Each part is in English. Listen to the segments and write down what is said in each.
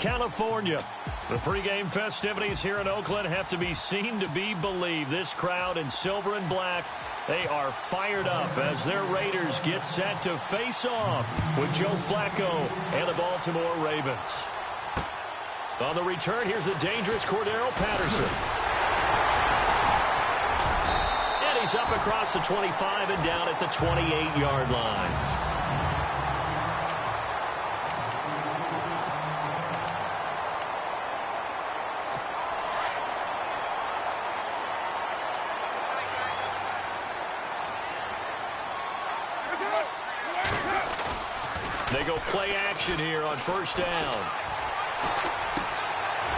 California. The pregame festivities here in Oakland have to be seen to be believed. This crowd in silver and black, they are fired up as their Raiders get set to face off with Joe Flacco and the Baltimore Ravens. On the return, here's the dangerous Cordero Patterson. And he's up across the 25 and down at the 28-yard line. They go play action here on first down.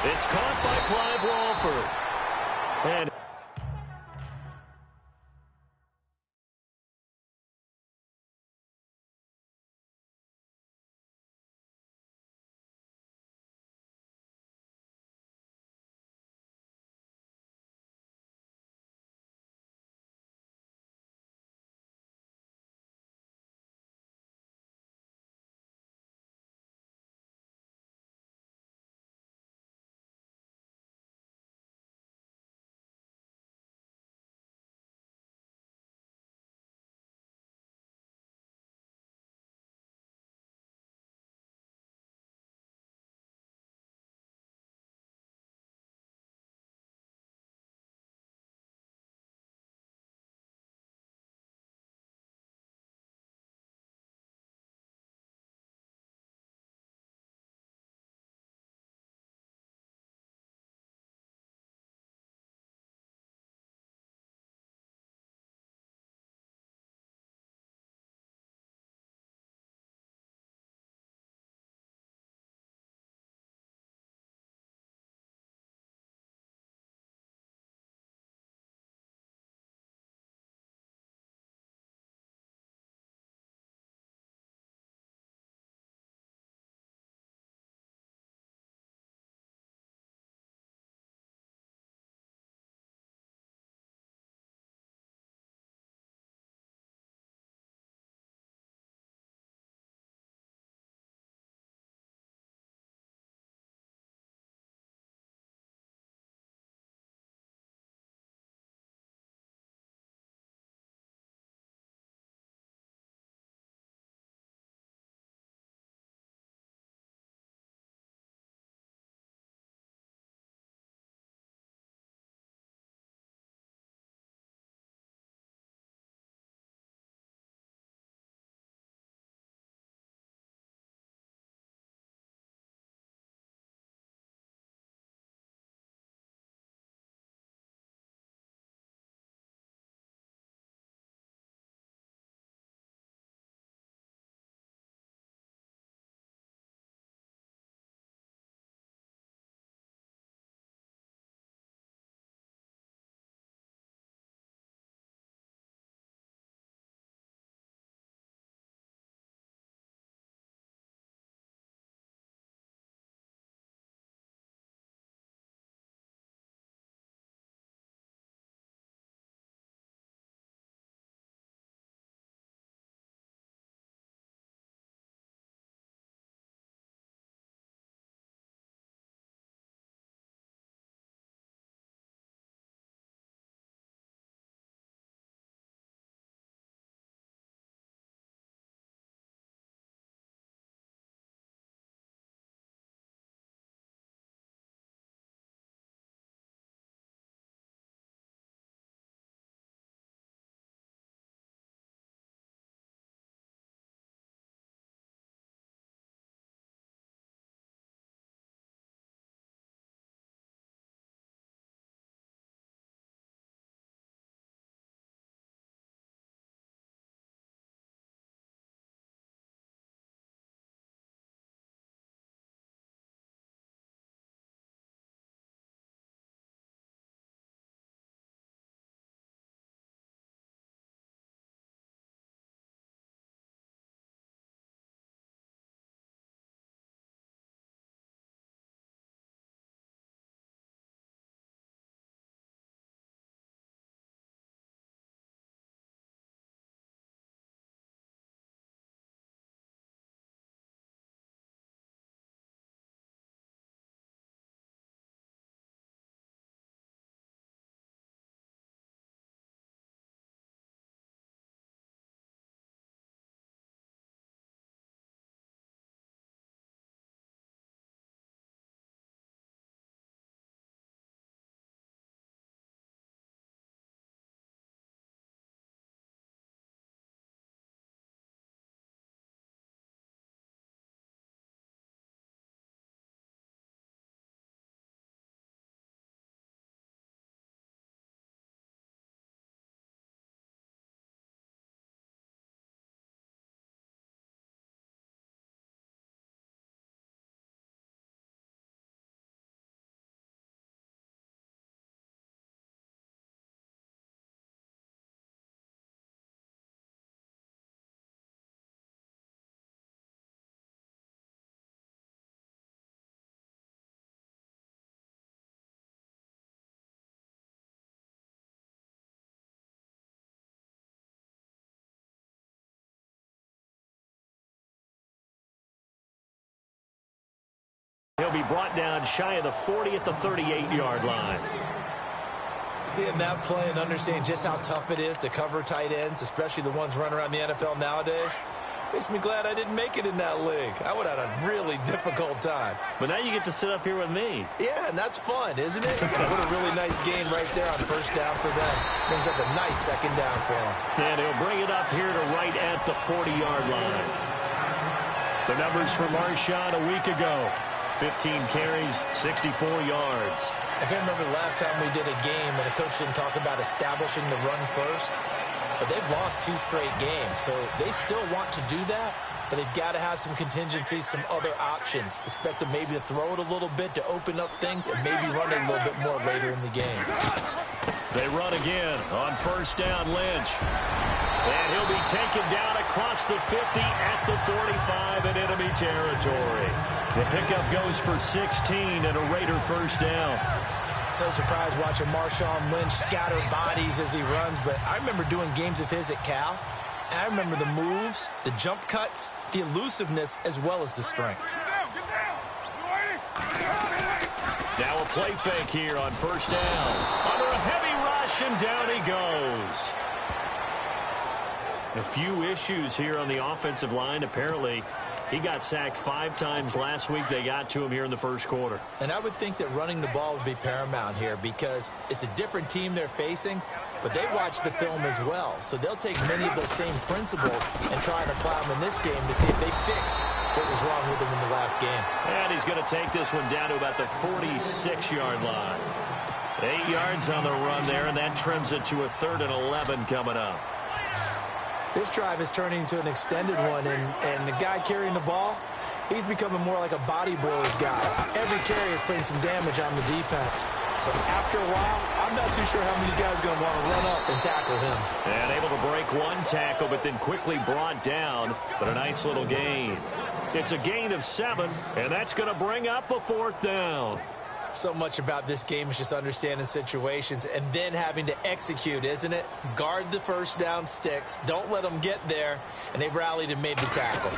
It's caught by Clive Walford. And be brought down shy of the 40 at the 38-yard line. Seeing that play and understanding just how tough it is to cover tight ends, especially the ones running around the NFL nowadays, makes me glad I didn't make it in that league. I would have had a really difficult time. But now you get to sit up here with me. Yeah, and that's fun, isn't it? What a really nice game right there on first down for them. Brings up a nice second down for them. And he'll bring it up here to right at the 40-yard line. The numbers for Marshawn a week ago. 15 carries, 64 yards. I can't remember the last time we did a game and a coach didn't talk about establishing the run first. But they've lost 2 straight games, so they still want to do that, but they've got to have some contingencies, some other options. Expect them maybe to throw it a little bit to open up things and maybe run it a little bit more later in the game. They run again on first down, Lynch. And he'll be taken down across the 50 at the 45 in enemy territory. The pickup goes for 16 and a Raider first down. No surprise watching Marshawn Lynch scatter bodies as he runs, but I remember doing games of his at Cal. And I remember the moves, the jump cuts, the elusiveness, as well as the strength. Now a play fake here on first down. Under a heavy rush, and down he goes. A few issues here on the offensive line. Apparently, he got sacked 5 times last week. They got to him here in the first quarter. And I would think that running the ball would be paramount here because it's a different team they're facing, but they watch the film as well. So they'll take many of those same principles and try and apply them in this game to see if they fixed what was wrong with them in the last game. And he's going to take this one down to about the 46-yard line. 8 yards on the run there, and that trims it to a 3rd and 11 coming up. This drive is turning into an extended one, and the guy carrying the ball, he's becoming more like a body blows guy. Every carry is putting some damage on the defense. So after a while, I'm not too sure how many guys are going to want to run up and tackle him. And able to break one tackle, but then quickly brought down. But a nice little gain. It's a gain of 7, and that's going to bring up a 4th down. So much about this game is just understanding situations and then having to execute, isn't it? Guard the first down sticks. Don't let them get there. And they rallied and made the tackle.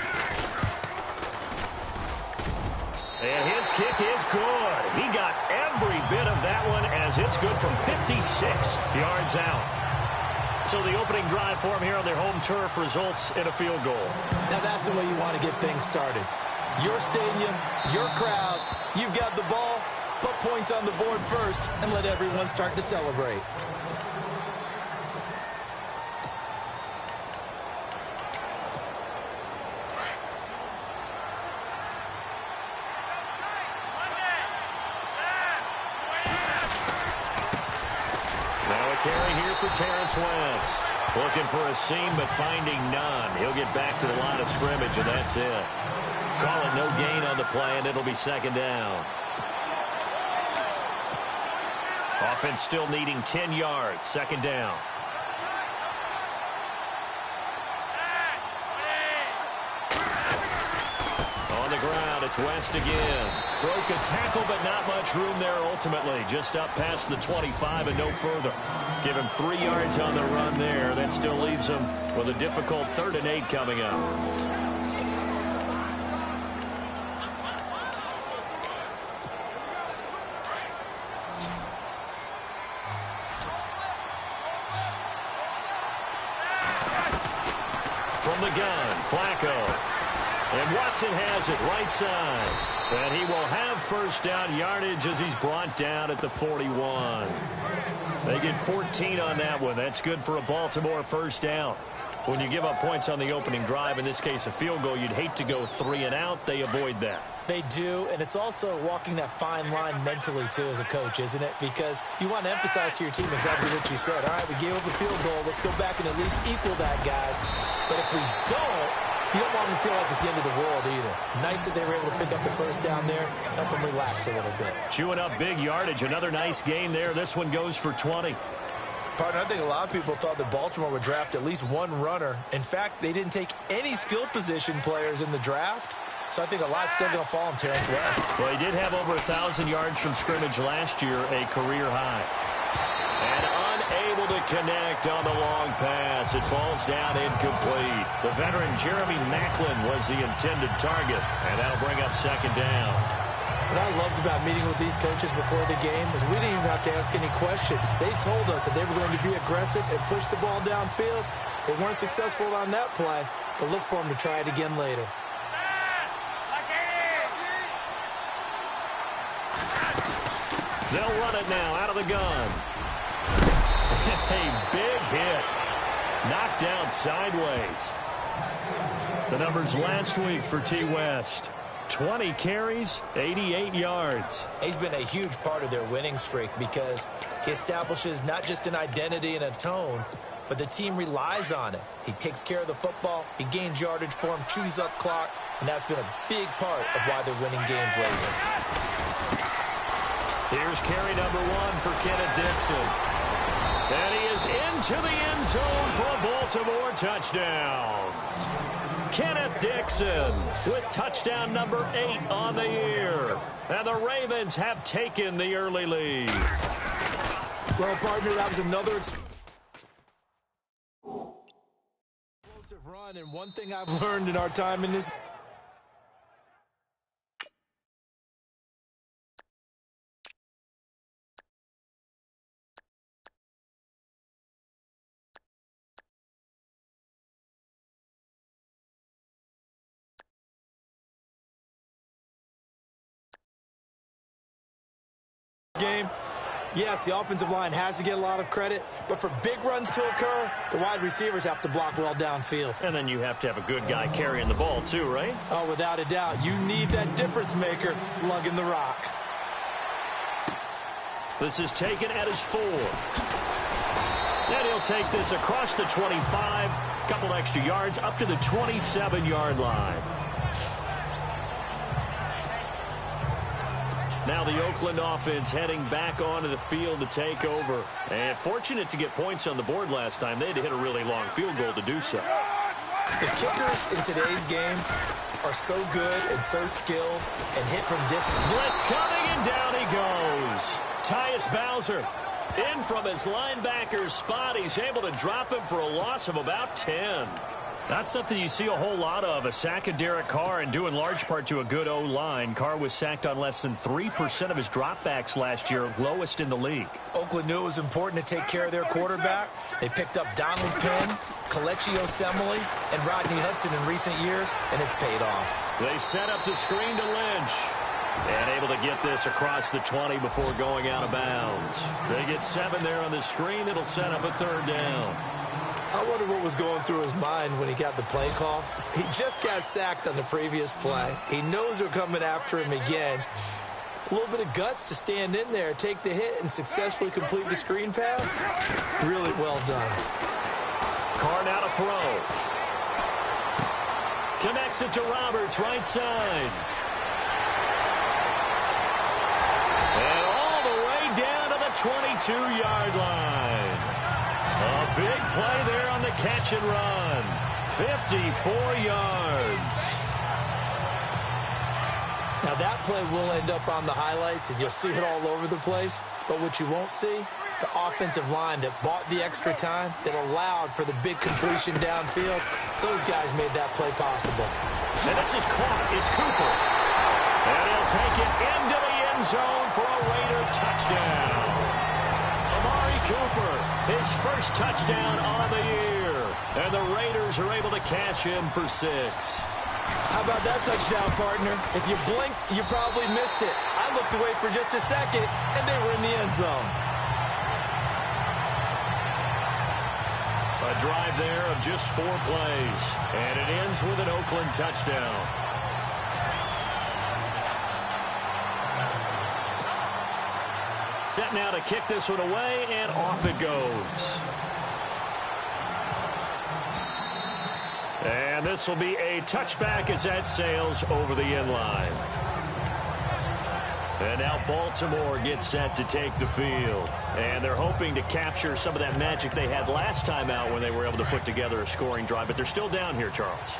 And his kick is good. He got every bit of that one as it's good from 56 yards out. So the opening drive for him here on their home turf results in a field goal. Now that's the way you want to get things started. Your stadium, your crowd, you've got the ball. Put points on the board first and let everyone start to celebrate. Now a carry here for Terrence West. Looking for a seam but finding none. He'll get back to the line of scrimmage and that's it. Call it no gain on the play and it'll be 2nd down. Offense still needing 10 yards. 2nd down. On the ground, it's West again. Broke a tackle, but not much room there ultimately. Just up past the 25 and no further. Give him 3 yards on the run there. That still leaves him with a difficult 3rd and 8 coming up. From the gun, Flacco. And Watson has it right side. And he will have first down yardage as he's brought down at the 41. They get 14 on that one. That's good for a Baltimore first down. When you give up points on the opening drive, in this case a field goal, you'd hate to go 3 and out. They avoid that. They do, and it's also walking that fine line mentally, too, as a coach, isn't it? Because you want to emphasize to your team exactly what you said. All right, we gave up a field goal. Let's go back and at least equal that, guys. But if we don't, you don't want them to feel like it's the end of the world either. Nice that they were able to pick up the first down there, help them relax a little bit. Chewing up big yardage. Another nice gain there. This one goes for 20. Partner, I think a lot of people thought that Baltimore would draft at least one runner. In fact, they didn't take any skill position players in the draft. So I think a lot's still going to fall on Terrence West. Well, he did have over 1,000 yards from scrimmage last year, a career high. And unable to connect on the long pass. It falls down incomplete. The veteran Jeremy Maclin was the intended target, and that'll bring up 2nd down. I What I loved about meeting with these coaches before the game is we didn't even have to ask any questions. They told us that they were going to be aggressive and push the ball downfield. They weren't successful on that play, but look for them to try it again later. They'll run it now out of the gun. A big hit. Knocked down sideways. The numbers last week for T. West. 20 carries, 88 yards. He's been a huge part of their winning streak because he establishes not just an identity and a tone, but the team relies on it. He takes care of the football, he gains yardage for him, chews up clock, and that's been a big part of why they're winning games lately. Here's carry number 1 for Kenneth Dixon. And he is into the end zone for a Baltimore touchdown. Kenneth Dixon with touchdown number 8 on the year. And the Ravens have taken the early lead. Well, partner, that was another explosive run. And one thing I've learned in our time in this game. Yes, the offensive line has to get a lot of credit, but for big runs to occur, the wide receivers have to block well downfield. And then you have to have a good guy carrying the ball too, right? Oh, without a doubt. You need that difference maker lugging the rock. This is taken at his 4. And he'll take this across the 25, couple extra yards up to the 27-yard line. Now the Oakland offense heading back onto the field to take over. And fortunate to get points on the board last time. They had to hit a really long field goal to do so. The kickers in today's game are so good and so skilled and hit from distance. Blitz coming, and down he goes. Tyus Bowser in from his linebacker's spot. He's able to drop him for a loss of about 10. That's something you see a whole lot of, a sack of Derek Carr, and due in large part to a good O-line. Carr was sacked on less than 3% of his dropbacks last year, lowest in the league. Oakland knew it was important to take care of their quarterback. They picked up Donald Penn, Kelechi Osemele, and Rodney Hudson in recent years, and it's paid off. They set up the screen to Lynch. And able to get this across the 20 before going out of bounds. They get 7 there on the screen. It'll set up a 3rd down. I wonder what was going through his mind when he got the play call. He just got sacked on the previous play. He knows they're coming after him again. A little bit of guts to stand in there, take the hit, and successfully complete the screen pass. Really well done. Carr now to throw. Connects it to Roberts, right side. And all the way down to the 22-yard line. A big play there on the catch and run. 54 yards. Now that play will end up on the highlights, and you'll see it all over the place. But what you won't see, the offensive line that bought the extra time, that allowed for the big completion downfield, those guys made that play possible. And this is caught. It's Cooper. And he'll take it into the end zone for a Raider touchdown. Amari Cooper, his first touchdown on the year. And the Raiders are able to cash in for 6. How about that touchdown, partner? If you blinked, you probably missed it. I looked away for just a second, and they were in the end zone. A drive there of just 4 plays. And it ends with an Oakland touchdown. Set now to kick this one away, and off it goes. And this will be a touchback as that sails over the end line. And now Baltimore gets set to take the field. And they're hoping to capture some of that magic they had last time out when they were able to put together a scoring drive. But they're still down here, Charles.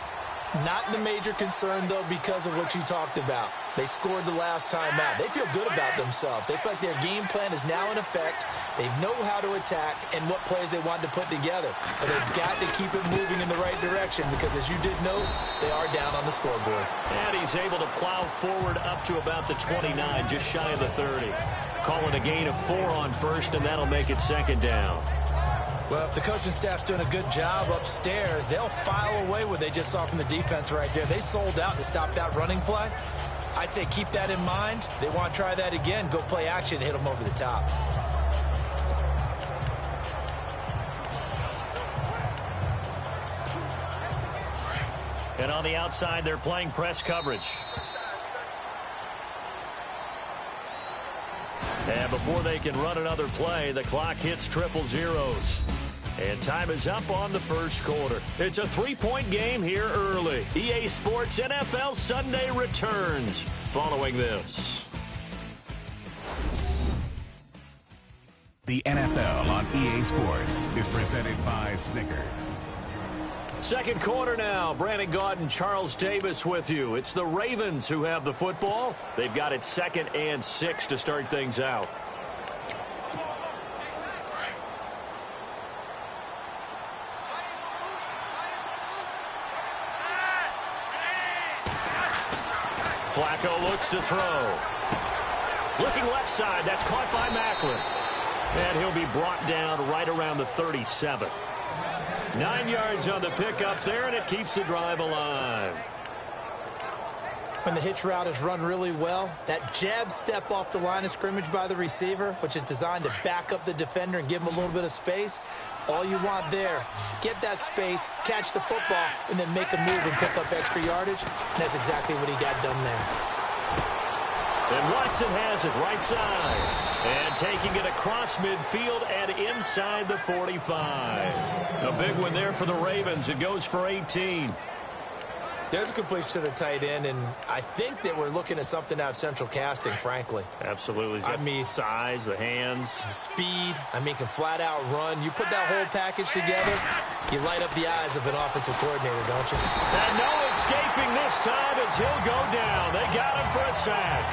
Not the major concern, though, because of what you talked about. They scored the last time out. They feel good about themselves. They feel like their game plan is now in effect. They know how to attack and what plays they want to put together. But they've got to keep it moving in the right direction because, as you did note, they are down on the scoreboard. And he's able to plow forward up to about the 29, just shy of the 30. Call it a gain of 4 on first, and that'll make it second down. Well, if the coaching staff's doing a good job upstairs, they'll file away what they just saw from the defense right there. They sold out to stop that running play. I'd say keep that in mind. They want to try that again. Go play action, hit them over the top. And on the outside, they're playing press coverage. And before they can run another play, the clock hits triple zeros. And time is up on the first quarter. It's a 3-point game here early. EA Sports NFL Sunday returns following this. The NFL on EA Sports is presented by Snickers. Second quarter now. Brandon Gaudin, Charles Davis with you. It's the Ravens who have the football. They've got it 2nd and 6 to start things out. Flacco looks to throw. Looking left side. That's caught by Macklin. And he'll be brought down right around the 37. 9 yards on the pickup there, and it keeps the drive alive. When the hitch route is run really well, that jab step off the line of scrimmage by the receiver, which is designed to back up the defender and give him a little bit of space, all you want there, get that space, catch the football, and then make a move and pick up extra yardage. And that's exactly what he got done there. And Watson has it right side. And taking it across midfield and inside the 45. A big one there for the Ravens. It goes for 18. There's a completion to the tight end, and I think that we're looking at something out of central casting, frankly. Absolutely. I mean, size, the hands. Speed. I mean, can flat out run. You put that whole package together, you light up the eyes of an offensive coordinator, don't you? And no escaping this time as he'll go down. They got him for a sack.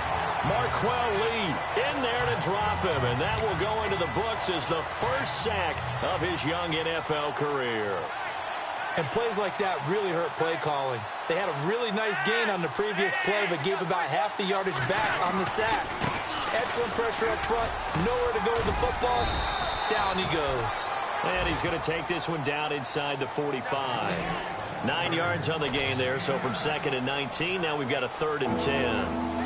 Marquell Lee in there to drop him, and that will go into the books as the first sack of his young NFL career. And plays like that really hurt play calling. They had a really nice gain on the previous play, but gave about half the yardage back on the sack. Excellent pressure up front. Nowhere to go with the football. Down he goes. And he's going to take this one down inside the 45. 9 yards on the gain there, so from 2nd and 19, now we've got a 3rd and 10.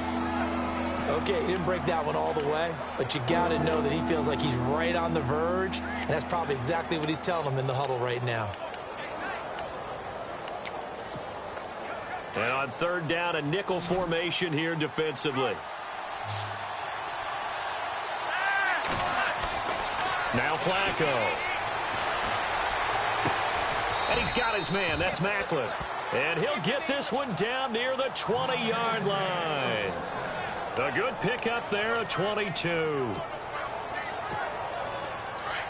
Okay, he didn't break that one all the way, but you got to know that he feels like he's right on the verge, and that's probably exactly what he's telling them in the huddle right now. And on 3rd down, a nickel formation here defensively. Now Flacco. And he's got his man. That's Macklin. And he'll get this one down near the 20-yard line. A good pickup there at 22.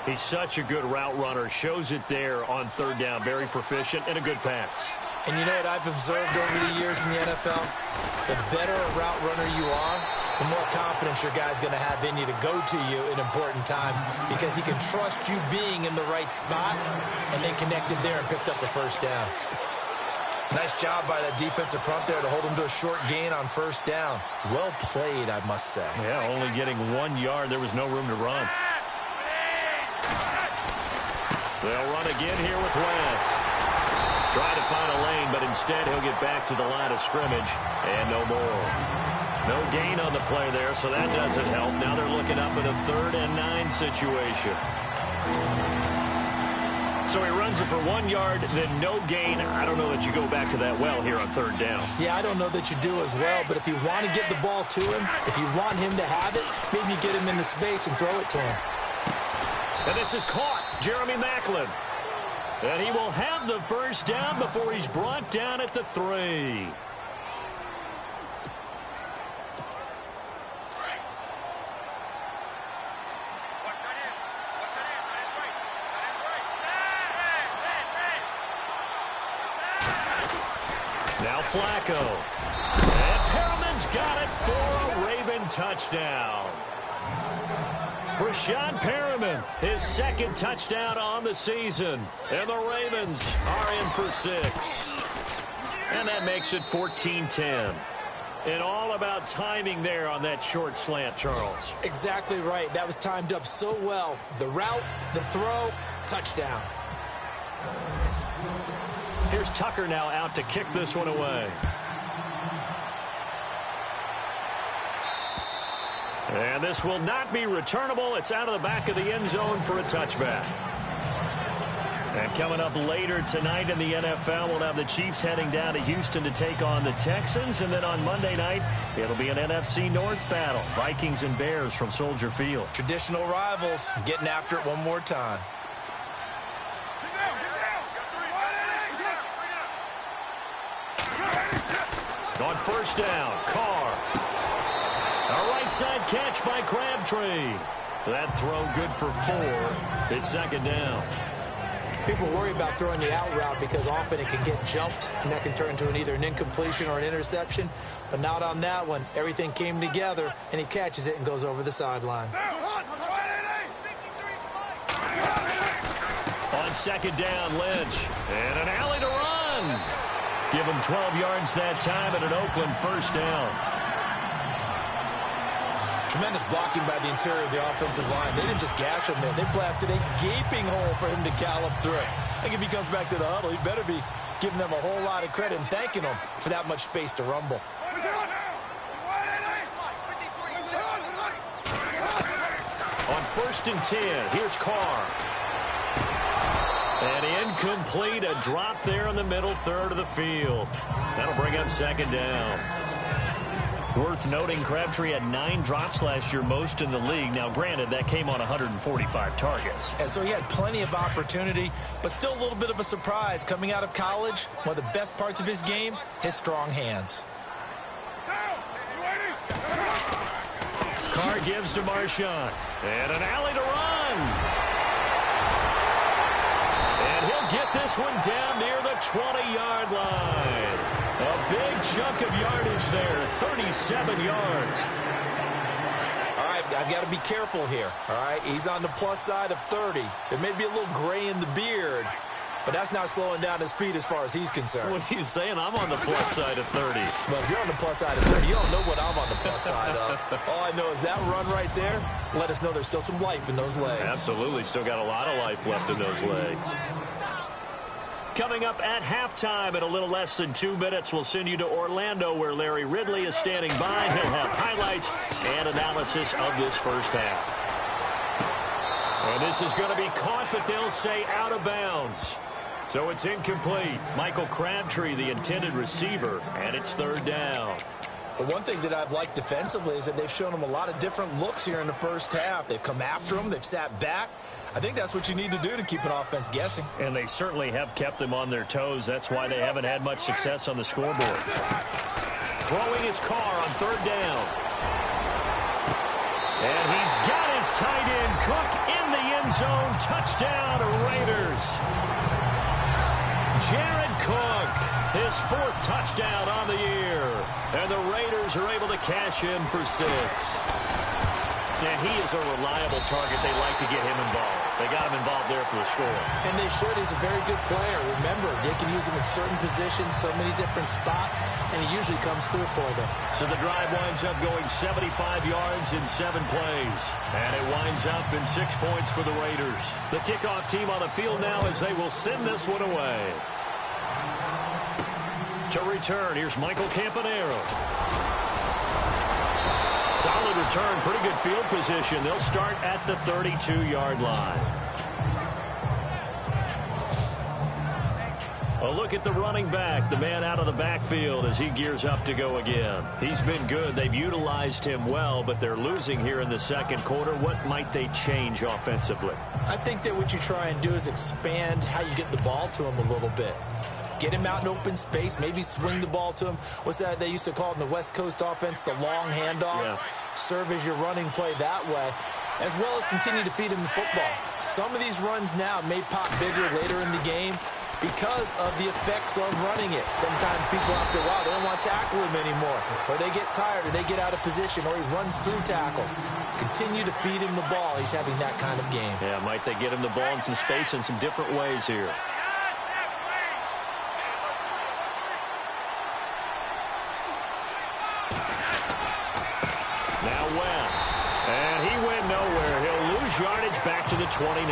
He's such a good route runner. Shows it there on 3rd down. Very proficient and a good pass. And you know what I've observed over the years in the NFL? The better a route runner you are, the more confidence your guy's going to have in you to go to you in important times because he can trust you being in the right spot, and they connected there and picked up the first down. Nice job by that defensive front there to hold him to a short gain on 1st down. Well played, I must say. Yeah, only getting 1 yard. There was no room to run. They'll run again here with West. Trying to find a lane, but instead he'll get back to the line of scrimmage, and no more. No gain on the play there, so that doesn't help. Now they're looking up at a 3rd and 9 situation. So he runs it for 1 yard, then no gain. I don't know that you go back to that well here on 3rd down. Yeah, I don't know that you do as well, but if you want to get the ball to him, if you want him to have it, maybe you get him into space and throw it to him. And this is caught. Jeremy Macklin. And he will have the first down before he's brought down at the 3. Now Flacco. And Perriman's got it for a Raven touchdown. Brashad Perriman, his second touchdown on the season. And the Ravens are in for 6. And that makes it 14-10. And all about timing there on that short slant, Charles. Exactly right. That was timed up so well. The route, the throw, touchdown. Here's Tucker now out to kick this one away. And this will not be returnable. It's out of the back of the end zone for a touchback. And coming up later tonight in the NFL, we'll have the Chiefs heading down to Houston to take on the Texans. And then on Monday night, it'll be an NFC North battle. Vikings and Bears from Soldier Field. Traditional rivals getting after it one more time. On first down, Carr. A right side catch by Crabtree. That throw good for 4. It's second down. People worry about throwing the out route because often it can get jumped, and that can turn into either an incompletion or an interception. But not on that one. Everything came together, and he catches it and goes over the sideline. On second down, Lynch. And an alley to run. Give him 12 yards that time and an Oakland first down. Tremendous blocking by the interior of the offensive line. They didn't just gash him there. They blasted a gaping hole for him to gallop through. I think if he comes back to the huddle, he better be giving them a whole lot of credit and thanking them for that much space to rumble. On first and 10, here's Carr. And incomplete, a drop there in the middle third of the field. That'll bring up second down. Worth noting, Crabtree had 9 drops last year, most in the league. Now, granted, that came on 145 targets. And so he had plenty of opportunity, but still a little bit of a surprise. Coming out of college, one of the best parts of his game, his strong hands. Carr gives to Marshawn. And an alley to run. And he'll get this one down near the 20-yard line. A big chunk of yardage there, 37 yards. All right, I've got to be careful here, all right? He's on the plus side of 30. There may be a little gray in the beard, but that's not slowing down his speed as far as he's concerned. What he's saying, I'm on the plus side of 30. Well, if you're on the plus side of 30, you don't know what I'm on the plus side of. All I know is that run right there let us know there's still some life in those legs. Absolutely, still got a lot of life left in those legs. Coming up at halftime in a little less than 2 minutes, we'll send you to Orlando where Larry Ridley is standing by. He'll have highlights and analysis of this first half. And this is going to be caught, but they'll say out of bounds. So it's incomplete. Michael Crabtree, the intended receiver, and it's third down. But one thing that I've liked defensively is that they've shown him a lot of different looks here in the first half. They've come after him. They've sat back. I think that's what you need to do to keep an offense guessing. And they certainly have kept them on their toes. That's why they haven't had much success on the scoreboard. Throwing his Carr on third down. And he's got his tight end, Cook, in the end zone. Touchdown, Raiders. Jared Cook, his 4th touchdown on the year. And the Raiders are able to cash in for 6. And he is a reliable target. They like to get him involved. They got him involved there for the score. And they should. He's a very good player. Remember, they can use him in certain positions, so many different spots, and he usually comes through for them. So the drive winds up going 75 yards in 7 plays. And it winds up in 6 points for the Raiders. The kickoff team on the field now as they will send this one away. To return, here's Michael Campanaro. Solid return, pretty good field position. They'll start at the 32-yard line. A look at the running back, the man out of the backfield as he gears up to go again. He's been good. They've utilized him well, but they're losing here in the second quarter. What might they change offensively? I think that what you try and do is expand how you get the ball to him a little bit. Get him out in open space, maybe swing the ball to him. What's that they used to call it in the West Coast offense, the long handoff? Yeah. Serve as your running play that way, as well as continue to feed him the football. Some of these runs now may pop bigger later in the game, because of the effects of running it. Sometimes people, after a while, they don't want to tackle him anymore, or they get tired, or they get out of position, or he runs through tackles. Continue to feed him the ball. He's having that kind of game. Yeah, might they get him the ball in some space in some different ways here. Now West. And he went nowhere. He'll lose yardage back to the 29.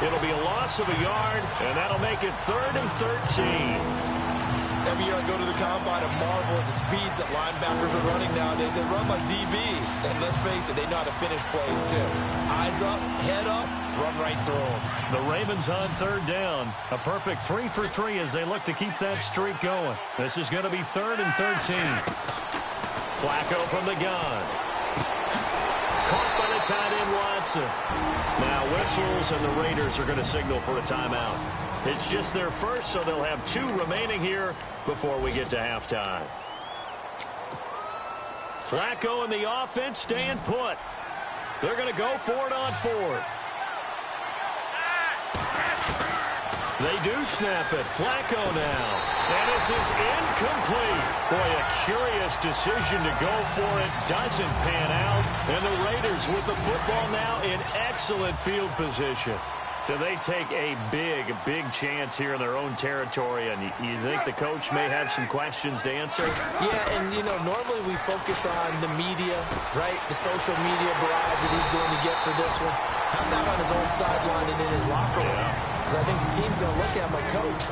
It'll be a loss of a yard, and that'll make it 3rd and 13. Every year I go to the combine and marvel at the speeds that linebackers are running nowadays. They run like DBs. And let's face it, they know how to finish plays too. Eyes up, head up, run right through them. The Ravens on 3rd down. A perfect 3 for 3 as they look to keep that streak going. This is going to be 3rd and 13. Flacco from the gun. Caught by the tight end Watson. Now whistles, and the Raiders are going to signal for a timeout. It's just their first, so they'll have 2 remaining here before we get to halftime. Flacco and the offense staying put. They're going to go for it on 4th. They do snap it. Flacco now. And this is incomplete. Boy, a curious decision to go for it. Doesn't pan out. And the Raiders with the football now in excellent field position. So they take a big chance here in their own territory. And you think the coach may have some questions to answer? Yeah, and, you know, normally we focus on the media, right? The social media barrage that he's going to get for this one. How about on his own sideline and in his locker room? Yeah. I think the team's going to look at my coach.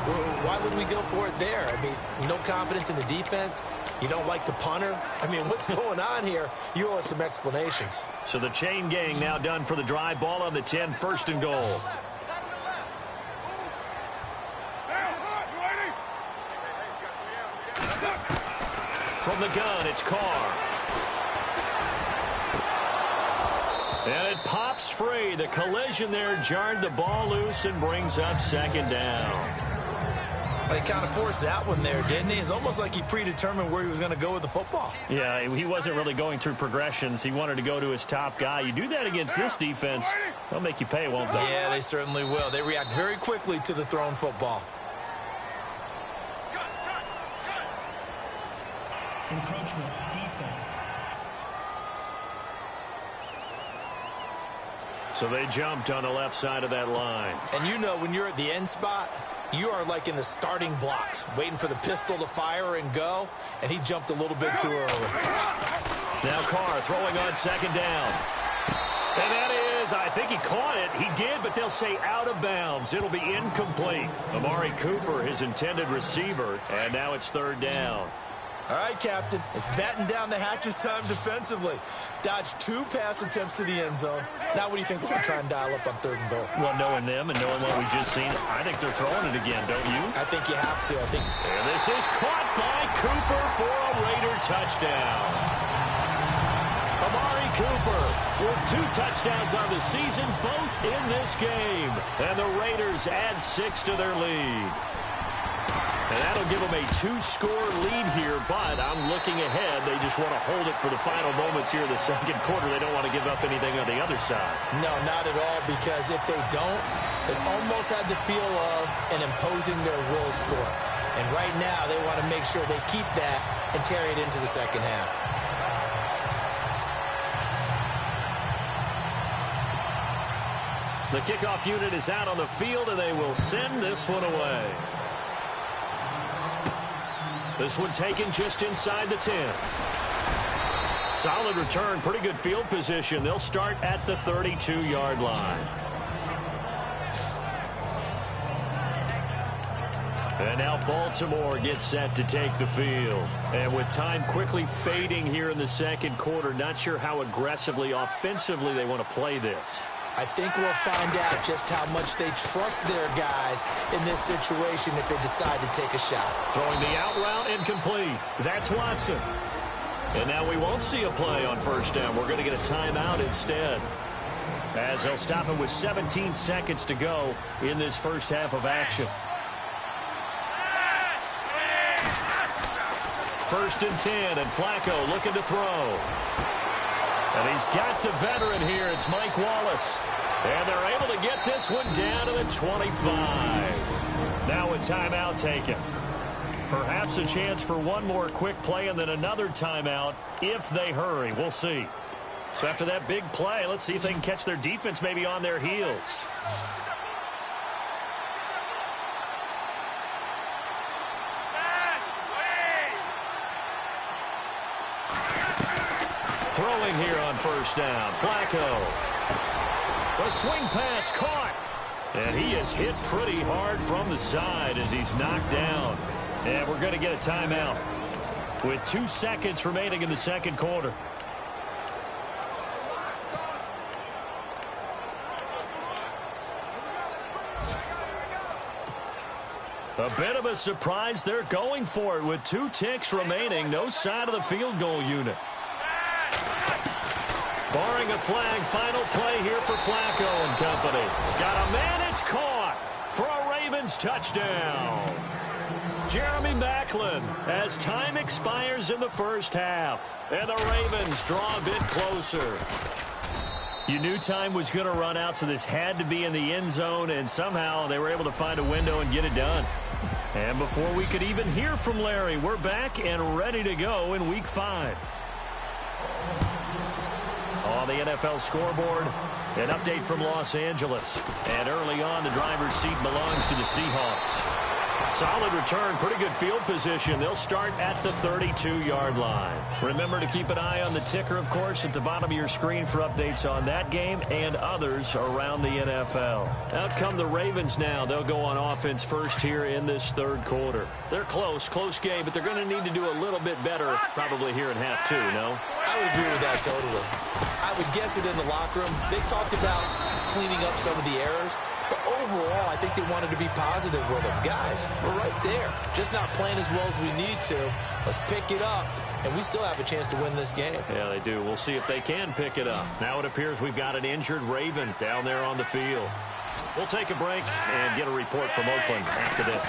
Why would we go for it there? I mean, no confidence in the defense. You don't like the punter. I mean, what's going on here? You owe us some explanations. So the chain gang now done for the drive. Ball on the 10, 1st and goal. From the gun, it's Carr. And it pops free. The collision there jarred the ball loose and brings up 2nd down. Well, he kind of forced that one there, didn't he? It's almost like he predetermined where he was going to go with the football. Yeah, he wasn't really going through progressions. He wanted to go to his top guy. You do that against this defense, they'll make you pay, won't they? Yeah, they certainly will. They react very quickly to the thrown football. Encroachment, defense. So they jumped on the left side of that line. And you know when you're at the end spot, you are like in the starting blocks, waiting for the pistol to fire and go, and he jumped a little bit too early. Now Carr throwing on 2nd down. And that is, I think he caught it. He did, but they'll say out of bounds. It'll be incomplete. Amari Cooper, his intended receiver, and now it's 3rd down. All right, Captain, it's batten down the hatches time defensively. Dodged 2 pass attempts to the end zone. Now what do you think they're going to try and dial up on 3rd and goal? Well, knowing them and knowing what we just seen, I think they're throwing it again, don't you? I think you have to. And this is caught by Cooper for a Raider touchdown. Amari Cooper with 2 touchdowns on the season, both in this game. And the Raiders add 6 to their lead. And that'll give them a 2-score lead here, but I'm looking ahead. They just want to hold it for the final moments here in the 2nd quarter. They don't want to give up anything on the other side. No, not at all, because if they don't, it almost had the feel of an imposing their will score. And right now, they want to make sure they keep that and carry it into the 2nd half. The kickoff unit is out on the field, and they will send this one away. This one taken just inside the 10. Solid return, pretty good field position. They'll start at the 32-yard line. And now Baltimore gets set to take the field. And with time quickly fading here in the 2nd quarter, not sure how aggressively, offensively they want to play this. I think we'll find out just how much they trust their guys in this situation if they decide to take a shot. Throwing the out route incomplete. That's Watson. And now we won't see a play on 1st down. We're going to get a timeout instead, as they'll stop it with 17 seconds to go in this first half of action. 1st and 10, and Flacco looking to throw. And he's got the veteran here. It's Mike Wallace. And they're able to get this one down to the 25. Now a timeout taken. Perhaps a chance for one more quick play and then another timeout if they hurry. We'll see. So after that big play, let's see if they can catch their defense maybe on their heels. Throwing here on first down. Flacco. A swing pass caught. And he is hit pretty hard from the side as he's knocked down. And we're going to get a timeout with 2 seconds remaining in the second quarter. A bit of a surprise. They're going for it with 2 ticks remaining. No sign of the field goal unit. Barring a flag, final play here for Flacco and company. Got a man, it's caught for a Ravens touchdown. Jeremy Maclin as time expires in the first half. And the Ravens draw a bit closer. You knew time was going to run out, so this had to be in the end zone, and somehow they were able to find a window and get it done. And before we could even hear from Larry, we're back and ready to go in Week 5. On the NFL scoreboard, an update from Los Angeles. And early on, the driver's seat belongs to the Seahawks. Solid return, pretty good field position. They'll start at the 32-yard line. Remember to keep an eye on the ticker, of course, at the bottom of your screen for updates on that game and others around the NFL. Out come the Ravens now. They'll go on offense first here in this third quarter. They're close game, but they're going to need to do a little bit better probably here in half 2, no? I would agree with that totally. I would guess it in the locker room. They talked about cleaning up some of the errors. But overall, I think they wanted to be positive with them. Guys, we're right there. Just not playing as well as we need to. Let's pick it up, and we still have a chance to win this game. Yeah, they do. We'll see if they can pick it up. Now it appears we've got an injured Raven down there on the field. We'll take a break and get a report from Oakland after this.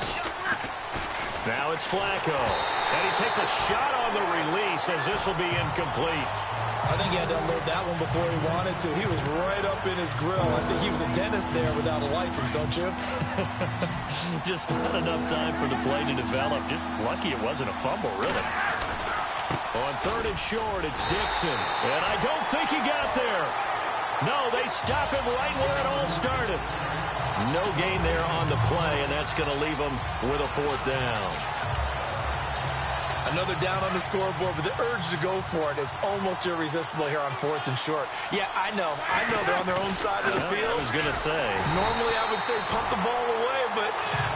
Now it's Flacco. And he takes a shot on the release as this will be incomplete. I think he had to unload that one before he wanted to. He was right up in his grill. I think he was a dentist there without a license, don't you? Just not enough time for the play to develop. Just lucky it wasn't a fumble, really. On third and short, it's Dixon. And I don't think he got there. No, they stop him right where it all started. No gain there on the play, and that's going to leave them with a fourth down. Another down on the scoreboard, but the urge to go for it is almost irresistible here on fourth and short. Yeah, I know they're on their own side of the field. I was going to say. Normally I would say pump the ball away, but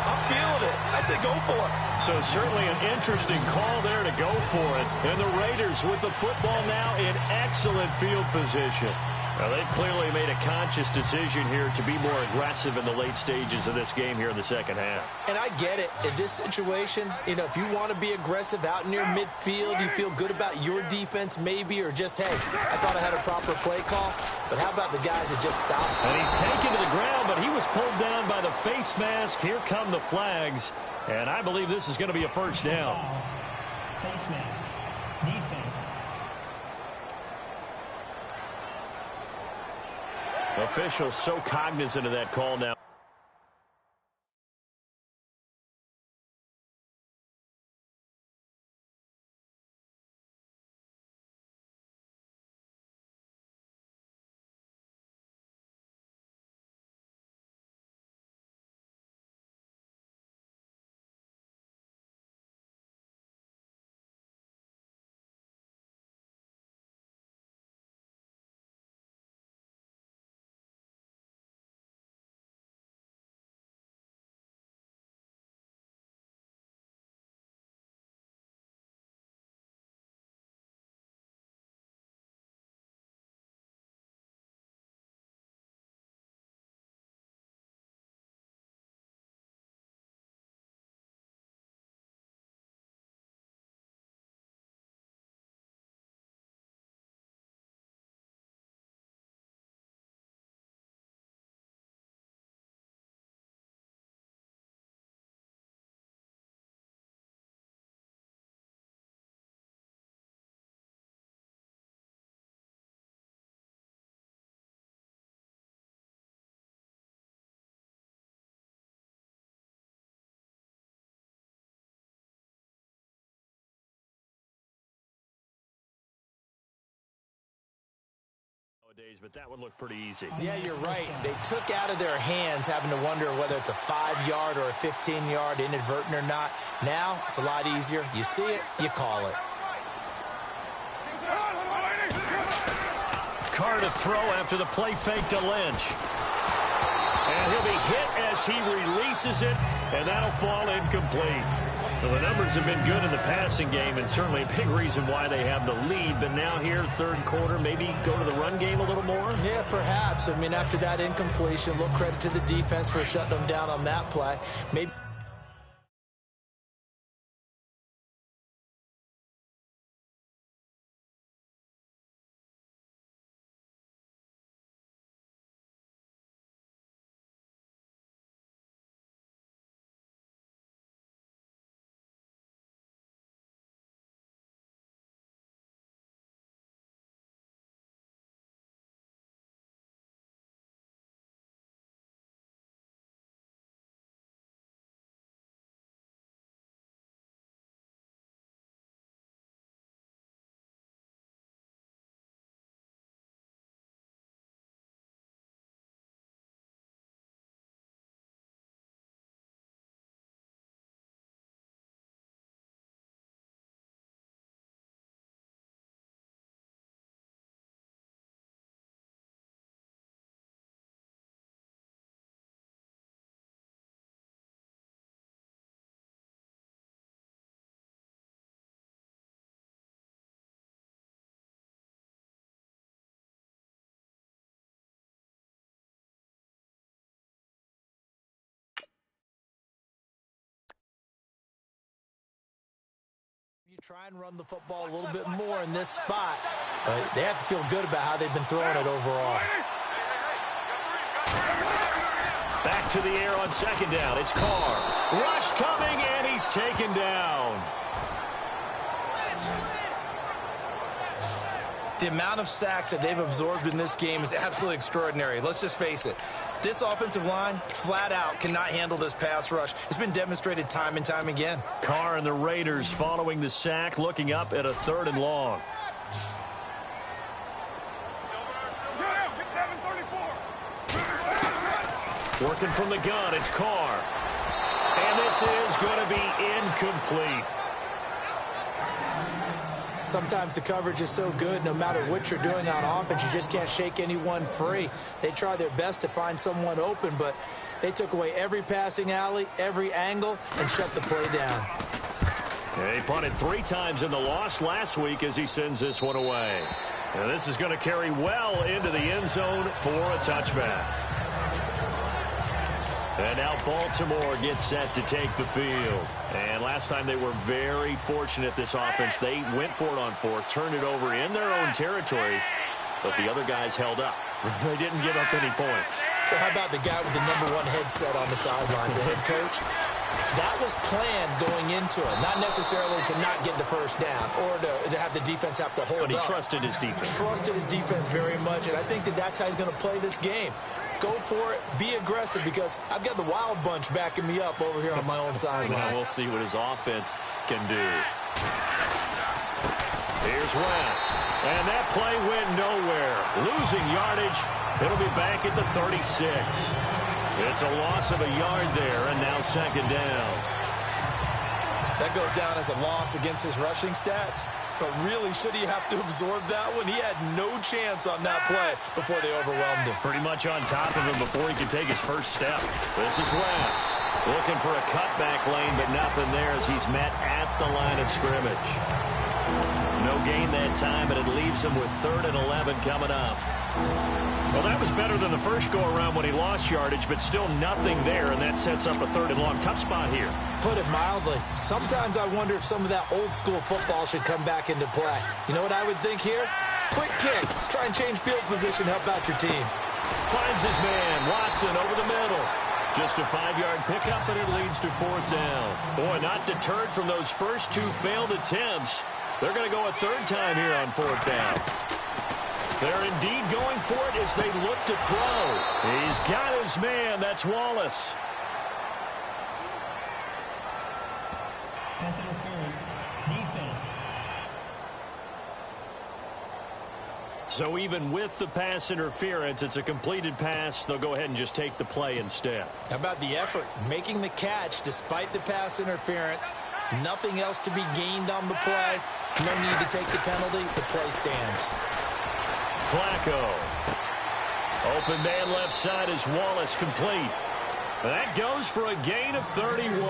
I'm feeling it. I say go for it. So certainly an interesting call there to go for it. And the Raiders with the football now in excellent field position. Well, they've clearly made a conscious decision here to be more aggressive in the late stages of this game here in the second half. And I get it. In this situation, if you want to be aggressive out near midfield, you feel good about your defense maybe, or just, hey, I thought I had a proper play call. But how about the guys that just stopped? And he's taken to the ground, but he was pulled down by the face mask. Here come the flags. And I believe this is going to be a first down. Face mask. Defense. Officials so cognizant of that call now. nowadays, but that would look pretty easy. Yeah, you're right. They took out of their hands having to wonder whether it's a 5-yard or a 15-yard, inadvertent or not. Now, it's a lot easier. You see it, you call it. Carr to throw after the play fake to Lynch. And he'll be hit as he releases it, and that'll fall incomplete. Well, the numbers have been good in the passing game, and certainly a big reason why they have the lead. But now here, third quarter, maybe go to the run game a little more? Yeah, perhaps. I mean, after that incompletion, a little credit to the defense for shutting them down on that play. Maybe. You try and run the football a little bit more in this spot, but they have to feel good about how they've been throwing it overall. Back to the air on second down. It's Carr. Rush coming, and he's taken down. The amount of sacks that they've absorbed in this game is absolutely extraordinary. Let's just face it. This offensive line, flat out, cannot handle this pass rush. It's been demonstrated time and time again. Carr and the Raiders following the sack, looking up at a 3rd and long. Working from the gun, it's Carr. And this is going to be incomplete. Sometimes the coverage is so good, no matter what you're doing on offense, you just can't shake anyone free. They try their best to find someone open, but they took away every passing alley, every angle, and shut the play down. He punted 3 times in the loss last week as he sends this one away. And this is going to carry well into the end zone for a touchback. And now Baltimore gets set to take the field. And last time they were very fortunate, this offense. They went for it on 4, turned it over in their own territory, but the other guys held up. They didn't give up any points. So how about the guy with the #1 headset on the sidelines, the head coach? That was planned going into it, not necessarily to not get the first down or to have the defense have to hold up. But he trusted his defense. Trusted his defense very much, and I think that's how he's going to play this game. Go for it, be aggressive, because I've got the wild bunch backing me up over here on my own sideline. Well, we'll see what his offense can do. Here's West, and that play went nowhere. Losing yardage, it'll be back at the 36. It's a loss of a yard there, and now 2nd down. That goes down as a loss against his rushing stats. But really, should he have to absorb that one? He had no chance on that play before they overwhelmed him. Pretty much on top of him before he could take his first step. This is West. Looking for a cutback lane, but nothing there as he's met at the line of scrimmage. No gain that time, and it leaves him with 3rd and 11 coming up. Well, that was better than the first go-around when he lost yardage, but still nothing there, and that sets up a 3rd and long. Tough spot here. Put it mildly. Sometimes I wonder if some of that old-school football should come back into play. You know what I would think here? Quick kick. Try and change field position. Help out your team. Finds his man. Watson over the middle. Just a 5-yard pickup, and it leads to 4th down. Boy, not deterred from those first 2 failed attempts. They're going to go a 3rd time here on 4th down. They're indeed going for it as they look to throw. He's got his man. That's Wallace. Pass interference. Defense. So even with the pass interference, it's a completed pass. They'll go ahead and just take the play instead. How about the effort? Making the catch despite the pass interference. Nothing else to be gained on the play. No need to take the penalty. The play stands. Flacco. Open man left side is Wallace, complete. That goes for a gain of 31.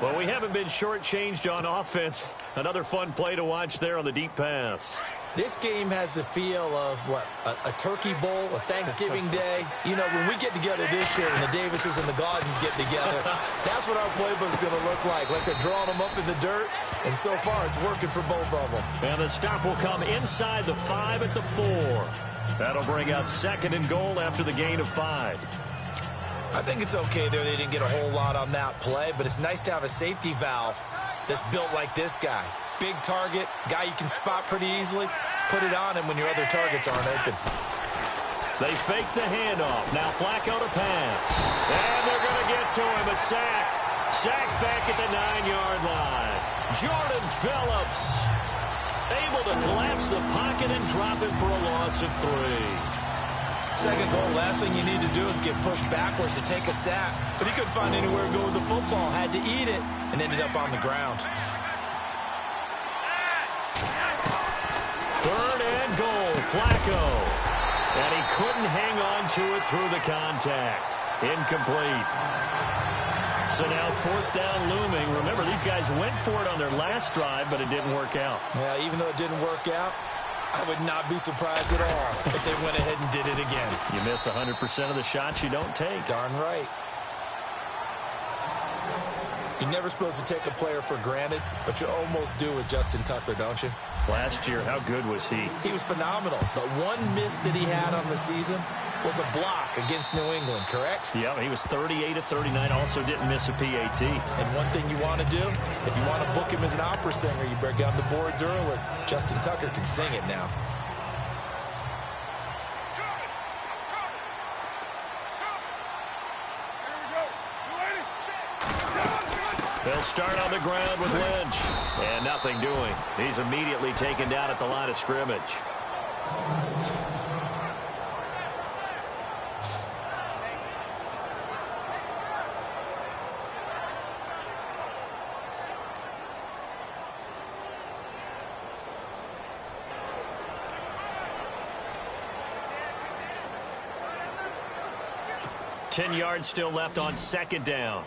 Well, we haven't been shortchanged on offense. Another fun play to watch there on the deep pass. This game has the feel of, what, a turkey bowl, a Thanksgiving day. You know, when we get together this year and the Davises and the Gaudens get together, that's what our playbook's going to look like they're drawing them up in the dirt, and so far it's working for both of them. And the stop will come inside the 5 at the 4. That'll bring up 2nd and goal after the gain of 5. I think it's okay there. They didn't get a whole lot on that play, but it's nice to have a safety valve that's built like this guy. Big target, guy you can spot pretty easily. Put it on him when your other targets aren't open. They fake the handoff. Now Flacco to pass. And they're going to get to him. A sack. Sack back at the 9-yard line. Jordan Phillips able to collapse the pocket and drop it for a loss of 3. Second goal, last thing you need to do is get pushed backwards to take a sack. But he couldn't find anywhere to go with the football. Had to eat it and ended up on the ground. 3rd and goal, Flacco. And he couldn't hang on to it through the contact. Incomplete. So now 4th down looming. Remember, these guys went for it on their last drive, but it didn't work out. Yeah, even though it didn't work out, I would not be surprised at all if they went ahead and did it again. You miss 100% of the shots you don't take. Darn right. You're never supposed to take a player for granted, but you almost do with Justin Tucker, don't you? Last year, how good was he? He was phenomenal. The one miss that he had on the season was a block against New England, correct? Yeah, he was 38 of 39, also didn't miss a PAT. And one thing you want to do, if you want to book him as an opera singer, you break down the boards early. Justin Tucker can sing it now. They'll start on the ground with Lynch. And nothing doing. He's immediately taken down at the line of scrimmage. Ten yards still left on 2nd down.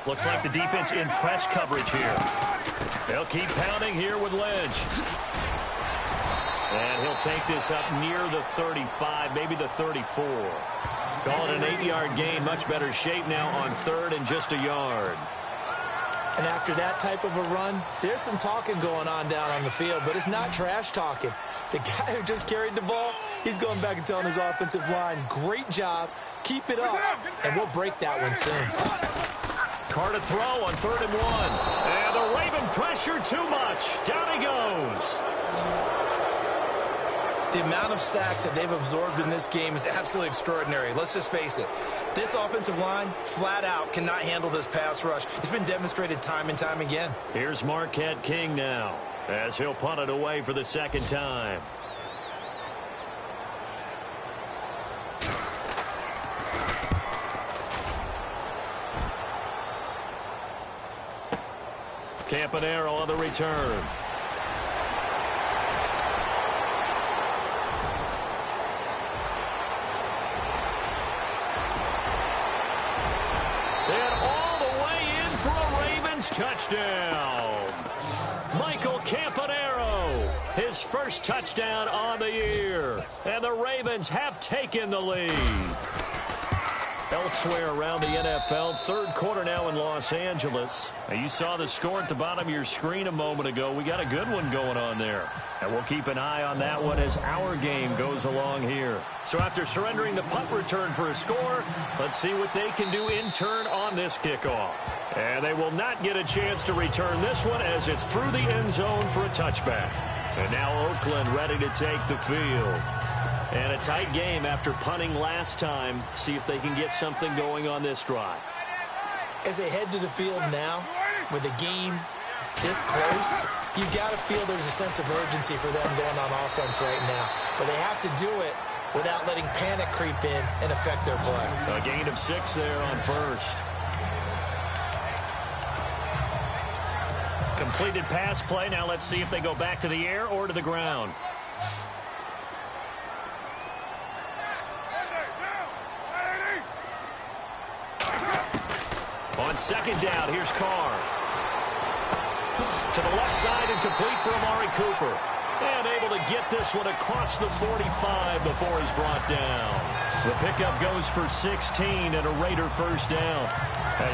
Looks like the defense in press coverage here. They'll keep pounding here with Lynch. And he'll take this up near the 35, maybe the 34. Call it an 8-yard gain. Much better shape now on 3rd and just a yard. And after that type of a run, there's some talking going on down on the field, but it's not trash talking. The guy who just carried the ball, he's going back and telling his offensive line, great job, keep it up, and we'll break that one soon. Carr to throw on 3rd and 1. And the Raven pressure too much. Down he goes. The amount of sacks that they've absorbed in this game is absolutely extraordinary. Let's just face it. This offensive line, flat out, cannot handle this pass rush. It's been demonstrated time and time again. Here's Marquette King now, as he'll punt it away for the 2nd time. Campanaro on the return. And all the way in for a Ravens touchdown. Michael Campanaro, his first touchdown on the year. And the Ravens have taken the lead. Elsewhere around the NFL, 3rd quarter now in Los Angeles. Now you saw the score at the bottom of your screen a moment ago. We got a good one going on there. And we'll keep an eye on that one as our game goes along here. So after surrendering the punt return for a score, let's see what they can do in turn on this kickoff. And they will not get a chance to return this one as it's through the end zone for a touchback. And now Oakland ready to take the field. And a tight game after punting last time. See if they can get something going on this drive. As they head to the field now, with a game this close, you got to feel there's a sense of urgency for them going on offense right now. But they have to do it without letting panic creep in and affect their play. A gain of 6 there on first. Completed pass play. Now let's see if they go back to the air or to the ground. On second down, here's Carr. To the left side and complete for Amari Cooper. And able to get this one across the 45 before he's brought down. The pickup goes for 16 and a Raider first down.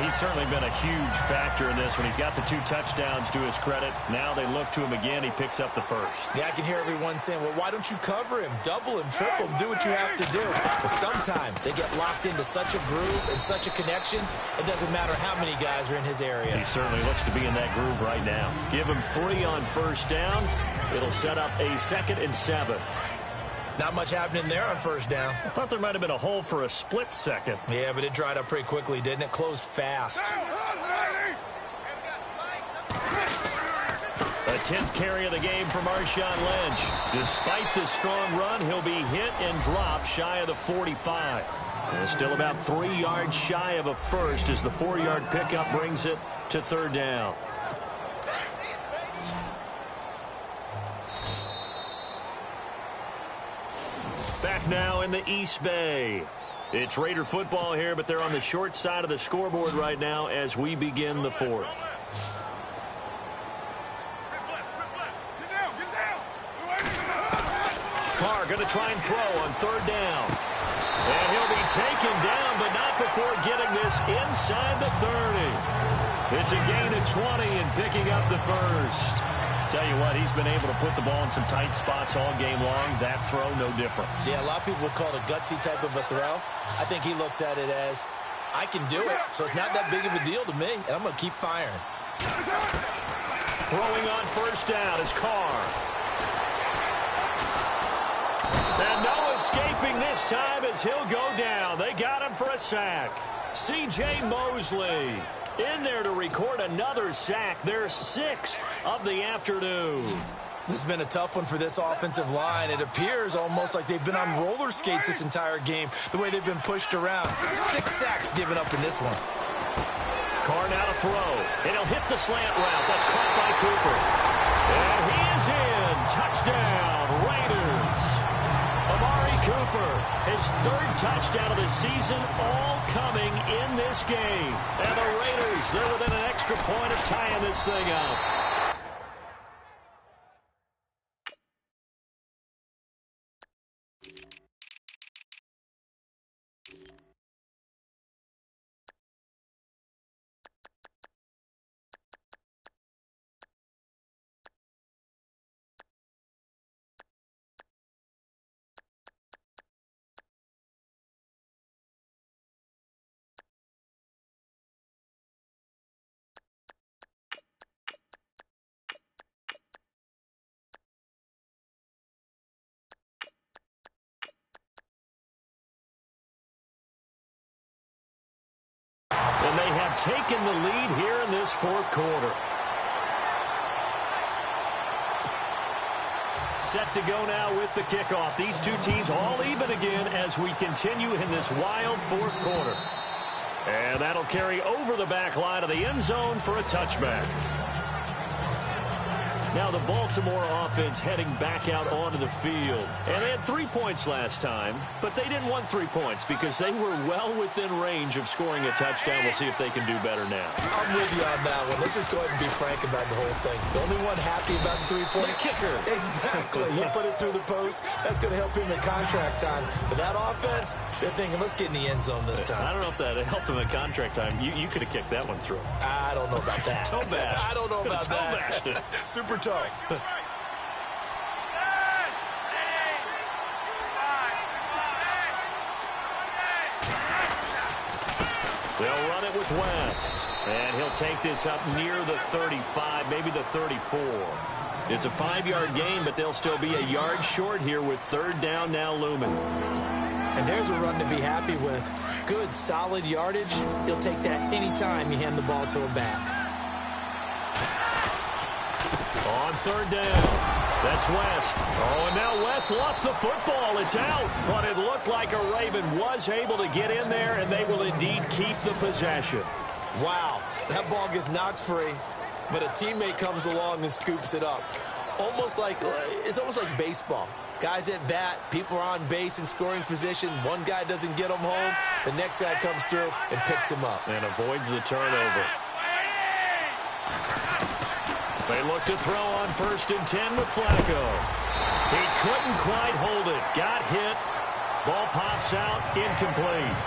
He's certainly been a huge factor in this when he's got the 2 touchdowns to his credit. Now they look to him again. He picks up the first. Yeah, I can hear everyone saying, well, why don't you cover him, double him, triple him, do what you have to do. But sometimes they get locked into such a groove and such a connection, it doesn't matter how many guys are in his area. He certainly looks to be in that groove right now. Give him 3 on first down. It'll set up a 2nd and 7. Not much happening there on first down. I thought there might have been a hole for a split second. Yeah, but it dried up pretty quickly, didn't it? Closed fast. The 10th carry of the game for Marshawn Lynch. Despite the strong run, he'll be hit and dropped shy of the 45. Still about 3 yards shy of a first as the 4-yard pickup brings it to 3rd down. Back now in the East Bay. It's Raider football here, but they're on the short side of the scoreboard right now as we begin the 4th. Carr going to try and throw on 3rd down. And he'll be taken down, but not before getting this inside the 30. It's a gain of 20 and picking up the first. Tell you what, he's been able to put the ball in some tight spots all game long. That throw, no different. Yeah, a lot of people would call it a gutsy type of a throw. I think he looks at it as, I can do it, so it's not that big of a deal to me, and I'm going to keep firing. Throwing on first down is Carr. And no escaping this time as he'll go down. They got him for a sack. C.J. Mosley in there to record another sack, their 6th of the afternoon. This has been a tough one for this offensive line. It appears almost like they've been on roller skates this entire game, the way they've been pushed around. 6 sacks given up in this one. Carr now to throw, and he'll hit the slant route. That's caught by Cooper. And he is in. Touchdown, Raiders. Amari Cooper, his 3rd touchdown of the season, all coming in this game. And the Raiders, they're within an extra point of tying this thing up. And they have taken the lead here in this 4th quarter. Set to go now with the kickoff. These 2 teams all even again as we continue in this wild 4th quarter. And that'll carry over the back line of the end zone for a touchback. Now the Baltimore offense heading back out onto the field. And they had 3 points last time, but they didn't want 3 points because they were well within range of scoring a touchdown. We'll see if they can do better now. I'm with you on that one. Let's just go ahead and be frank about the whole thing. The only one happy about the 3-point kicker. Exactly. He put it through the post. That's going to help him in contract time. But that offense, they're thinking, let's get in the end zone this time. I don't know if that helped him in contract time. You could have kicked that one through. I don't know about that. Toe bash. I don't know about that. Super toe. They'll run it with West. And he'll take this up near the 35, maybe the 34. It's a 5-yard gain, but they'll still be a yard short here with 3rd down now looming. And there's a run to be happy with. Good, solid yardage. He'll take that anytime you hand the ball to a back. third down. That's West. Oh, and now West lost the football. It's out. But it looked like a Raven was able to get in there, and they will indeed keep the possession. Wow, that ball gets knocked free, but a teammate comes along and scoops it up. It's almost like baseball. Guys at bat, people are on base in scoring position. One guy doesn't get him home. The next guy comes through and picks him up. And avoids the turnover. They look to throw on 1st and 10 with Flacco. He couldn't quite hold it. Got hit. Ball pops out. Incomplete.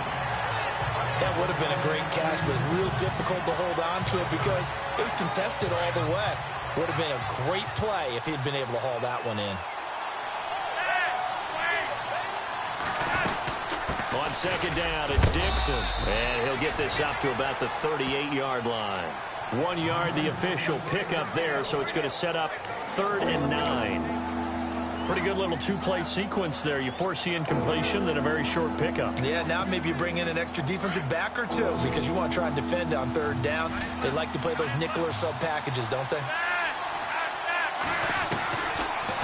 That would have been a great catch, but it's real difficult to hold on to it because it was contested all the way. Would have been a great play if he'd been able to haul that one in. On 2nd down, it's Dixon. And he'll get this up to about the 38-yard line. 1 yard, the official pickup there, so it's going to set up 3rd and 9. Pretty good little two-play sequence there. You force the incompletion, then a very short pickup. Yeah, now maybe you bring in an extra defensive back or two because you want to try and defend on 3rd down. They like to play those nickel or sub packages, don't they?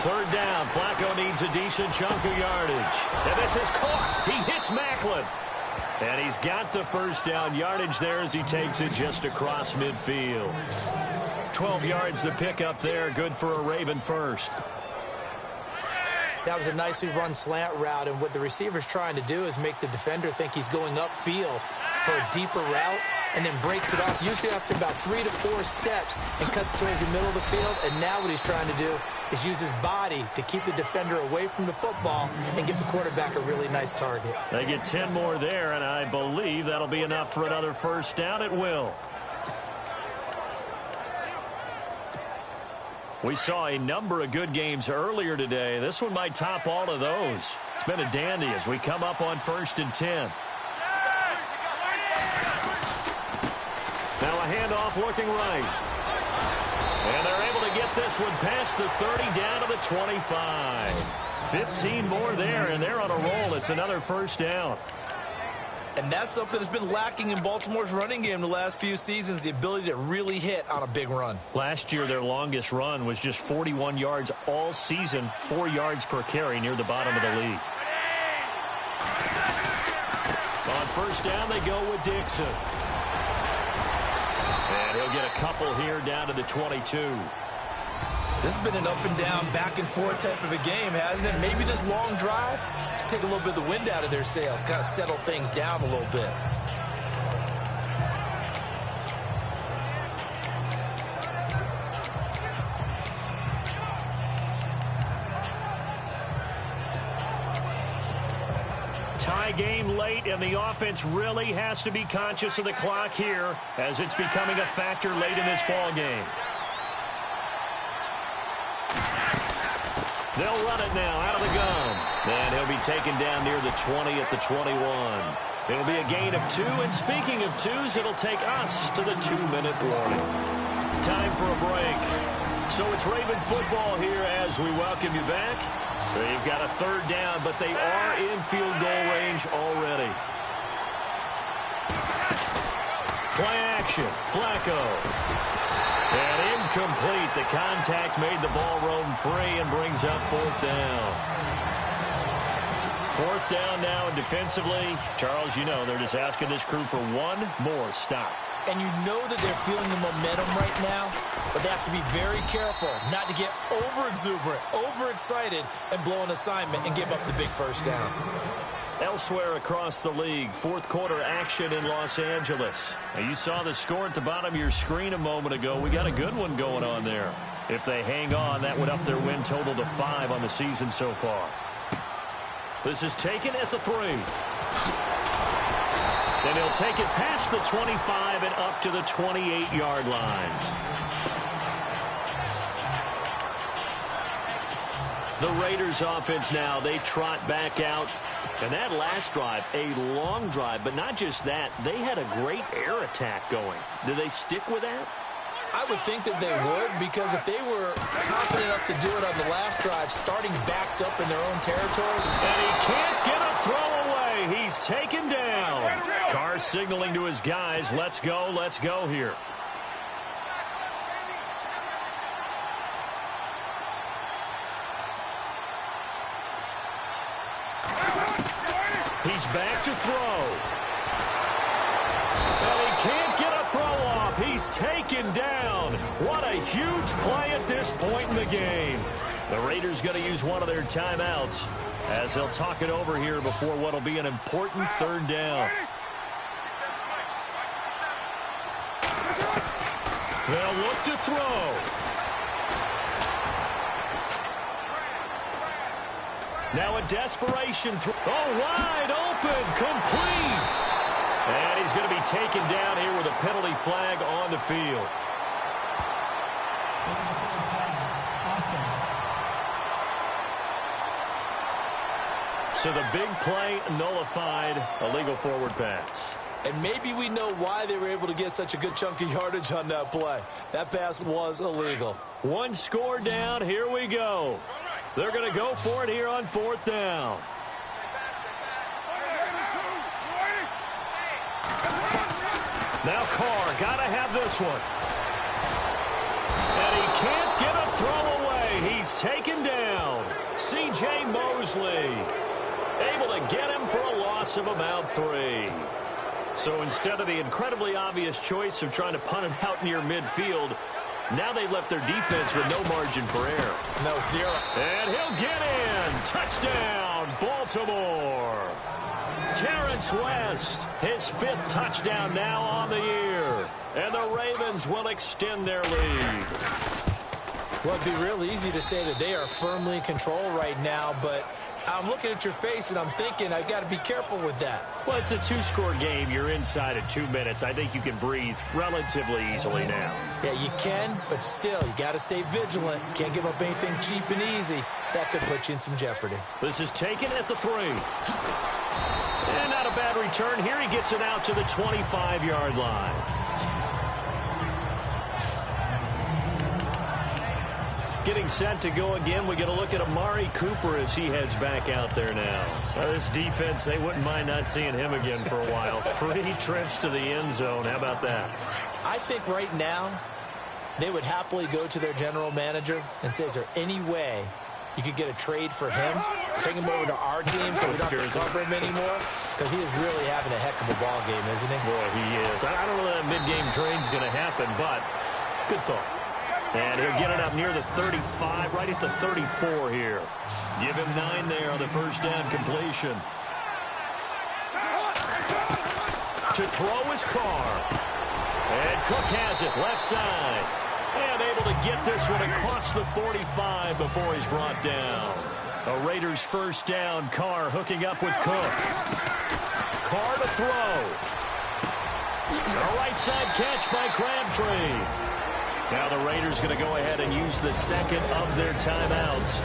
3rd down. Flacco needs a decent chunk of yardage. And this is caught. He hits Macklin. And he's got the 1st down yardage there as he takes it just across midfield. 12 yards the pickup there. Good for a Raven first. That was a nicely run slant route, and what the receiver's trying to do is make the defender think he's going upfield for a deeper route and then breaks it off, usually after about 3 to 4 steps, and cuts towards the middle of the field. And now what he's trying to do is use his body to keep the defender away from the football and give the quarterback a really nice target. They get 10 more there, and I believe that'll be enough for another 1st down. It will. We saw a number of good games earlier today. This one might top all of those. It's been a dandy as we come up on 1st and 10. Now a handoff looking right. And they're able to get this one past the 30 down to the 25. 15 more there, and they're on a roll. It's another 1st down. And that's something that's been lacking in Baltimore's running game the last few seasons, the ability to really hit on a big run. Last year, their longest run was just 41 yards all season, 4 yards per carry near the bottom of the league. On 1st down, they go with Dixon. And he'll get a couple here down to the 22. This has been an up and down, back and forth type of a game, hasn't it? Maybe this long drive take a little bit of the wind out of their sails, kind of settle things down a little bit. Tie game late, and the offense really has to be conscious of the clock here as it's becoming a factor late in this ball game. They'll run it now out of the gun. And he'll be taken down near the 20 at the 21. It'll be a gain of 2. And speaking of 2s, it'll take us to the 2-minute warning. Time for a break. So it's Raven football here as we welcome you back. They've got a 3rd down, but they are in field goal range already. Play action. Flacco. And incomplete. The contact made the ball roam free and brings up 4th down. 4th down now, and defensively, Charles, you know, they're just asking this crew for one more stop. And you know that they're feeling the momentum right now, but they have to be very careful not to get over-exuberant, overexcited, and blow an assignment and give up the big 1st down. Elsewhere across the league, 4th quarter action in Los Angeles. Now, you saw the score at the bottom of your screen a moment ago. We got a good one going on there. If they hang on, that would up their win total to 5 on the season so far. This is taken at the 3. And he'll take it past the 25 and up to the 28-yard line. The Raiders offense now, they trot back out. And that last drive, a long drive, but not just that, they had a great air attack going. Do they stick with that? I would think that they would, because if they were confident enough to do it on the last drive, starting backed up in their own territory. And he can't get a throw away. He's taken down. Carr signaling to his guys, let's go here. He's back to throw. And he can't get a throw off. He's taken down. What a huge play at this point in the game. The Raiders going to use one of their timeouts as they'll talk it over here before what will be an important third down. They'll look to throw. Now a desperation throw. Oh, wide open, complete. And he's going to be taken down here with a penalty flag on the field. So the big play nullified, a legal forward pass. And maybe we know why they were able to get such a good chunk of yardage on that play. That pass was illegal. One score down. Here we go. They're going to go for it here on fourth down. Now Carr got to have this one. And he can't get a throw away. He's taken down. C.J. Mosley able to get him for a loss of about 3. So instead of the incredibly obvious choice of trying to punt it out near midfield, now they left their defense with no margin for error. No, zero. And he'll get in. Touchdown, Baltimore. Terrence West, his 5th touchdown now on the year. And the Ravens will extend their lead. Well, it'd be real easy to say that they are firmly in control right now, but I'm looking at your face and I'm thinking I've got to be careful with that. Well, it's a 2-score game. You're inside at 2 minutes. I think you can breathe relatively easily now. Yeah, you can, but still, you got to stay vigilant. Can't give up anything cheap and easy. That could put you in some jeopardy. This is taken at the 3. And not a bad return. Here he gets it out to the 25-yard line. Getting set to go again. We get a look at Amari Cooper as he heads back out there now. Well, this defense, they wouldn't mind not seeing him again for a while. 3 trips to the end zone. How about that? I think right now they would happily go to their general manager and say, is there any way you could get a trade for him? Take him over to our team so we don't have to cover him anymore? Because he is really having a heck of a ball game, isn't he? Boy, he is. I don't know that mid-game trade's going to happen, but good thought. And he'll get it up near the 35, right at the 34 here. Give him 9 there on the first down completion. To throw his Carr. And Cook has it, left side. And able to get this one across the 45 before he's brought down. A Raiders first down. Carr hooking up with Cook. Carr to throw. A right side catch by Crabtree. Now the Raiders going to go ahead and use the second of their timeouts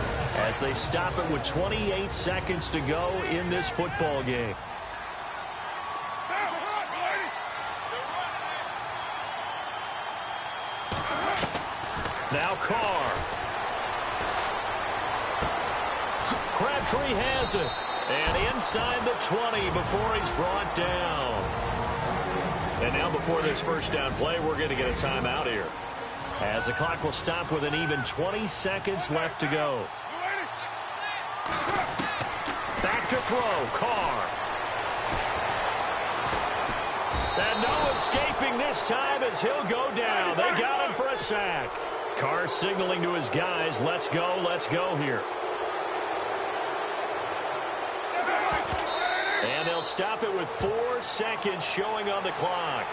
as they stop it with 28 seconds to go in this football game. Now Carr. Crabtree has it. And inside the 20 before he's brought down. And now before this first down play, we're going to get a timeout here, as the clock will stop with an even 20 seconds left to go. Back to throw, Carr. And no escaping this time as he'll go down. They got him for a sack. Carr signaling to his guys, let's go here. And they'll stop it with 4 seconds showing on the clock.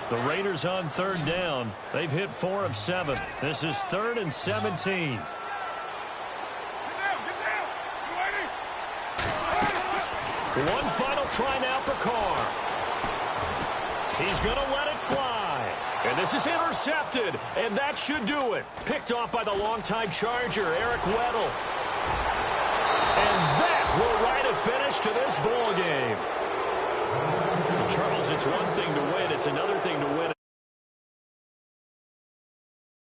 The Raiders on third down. They've hit 4 of 7. This is 3rd and 17. One final try now for Carr. He's going to let it fly. And this is intercepted. And that should do it. Picked off by the longtime Charger, Eric Weddle. And that will write a finish to this ball game. Charles, it's one thing to win. It's another thing to win.